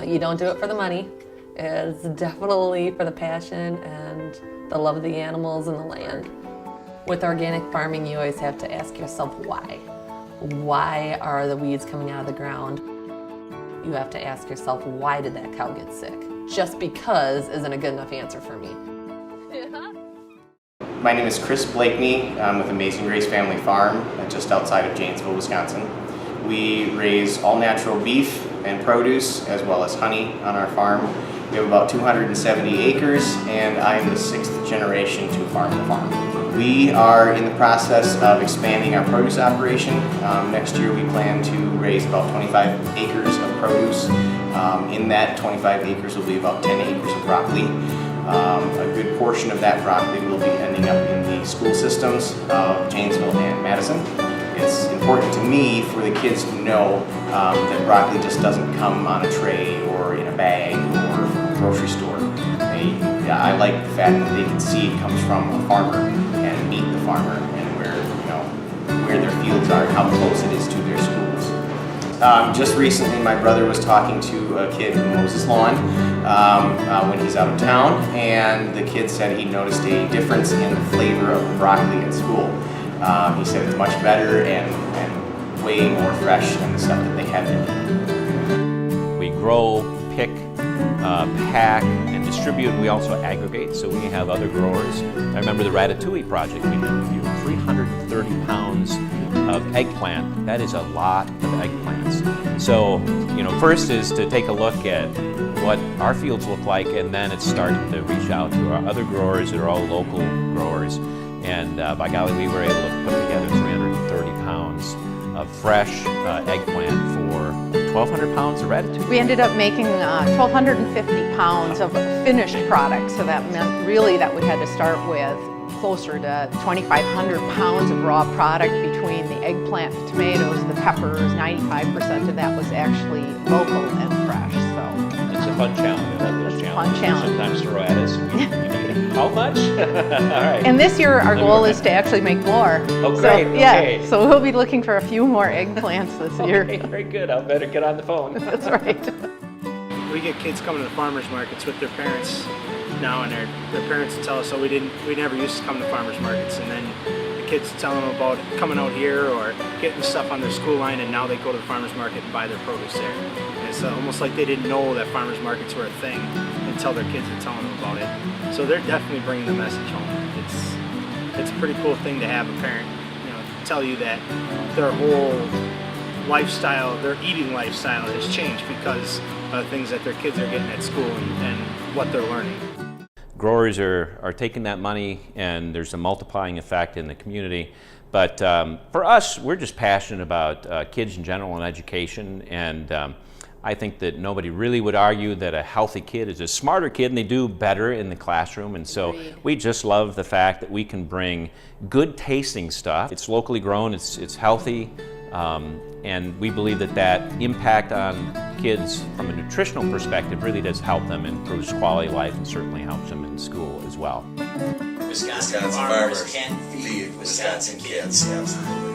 You don't do it for the money. It's definitely for the passion and the love of the animals and the land. With organic farming, you always have to ask yourself why. Why are the weeds coming out of the ground? You have to ask yourself, why did that cow get sick? Just because isn't a good enough answer for me. My name is Chris Blakeney. I'm with Amazing Grace Family Farm, just outside of Janesville, Wisconsin. We raise all natural beef and produce, as well as honey on our farm. We have about 270 acres, and I am the 6th generation to farm the farm. We are in the process of expanding our produce operation. Next year we plan to raise about 25 acres of produce. In that 25 acres will be about 10 acres of broccoli. A good portion of that broccoli will be ending up in the school systems of Janesville and Madison. It's important to me for the kids to know that broccoli just doesn't come on a tray or in a bag or from a grocery store. I like the fact that they can see it comes from a farmer and meet the farmer and where their fields are and how close it is to their schools. Just recently my brother was talking to a kid who mows his lawn when he's out of town, and the kid said he noticed a difference in the flavor of the broccoli at school. He said it's much better and way more fresh than the stuff that they had there. We grow, pick, pack, and distribute. We also aggregate, so we have other growers. I remember the Ratatouille project we did. 330 pounds of eggplant. That is a lot of eggplants. So, first is to take a look at what our fields look like, and then it's starting to reach out to our other growers that are all local growers. And by golly, we were able to put together 330 pounds of fresh eggplant for 1,200 pounds of ratatouille. We ended up making 1,250 pounds of finished product, so that meant really that we had to start with closer to 2,500 pounds of raw product between the eggplant, the tomatoes, the peppers. 95% of that was actually local and fresh. So it's a fun challenge. I love those challenges. Fun challenge. Sometimes throw at us. How much? All right. And this year our goal is to actually make more. Oh, great. So, yeah, okay. so we'll be looking for a few more eggplants this year. Okay, very good. I better get on the phone. That's right. We get kids coming to the farmers markets with their parents now, and their parents tell us, oh, we never used to come to farmers markets, and then the kids tell them about coming out here or getting stuff on their school line, and now they go to the farmers market and buy their produce there. And it's almost like they didn't know that farmers markets were a thing until their kids are telling them about it. So they're definitely bringing the message home. It's a pretty cool thing to have a parent, tell you that their whole lifestyle, their eating lifestyle has changed because of things that their kids are getting at school and what they're learning. Growers are taking that money, and there's a multiplying effect in the community. But for us, we're just passionate about kids in general and education, and I think that nobody really would argue that a healthy kid is a smarter kid and they do better in the classroom. And so we just love the fact that we can bring good tasting stuff. It's locally grown, it's healthy, and we believe that impact on kids from a nutritional perspective really does help them, improves quality of life, and certainly helps them in school as well. Wisconsin farmers can feed Wisconsin kids. Absolutely.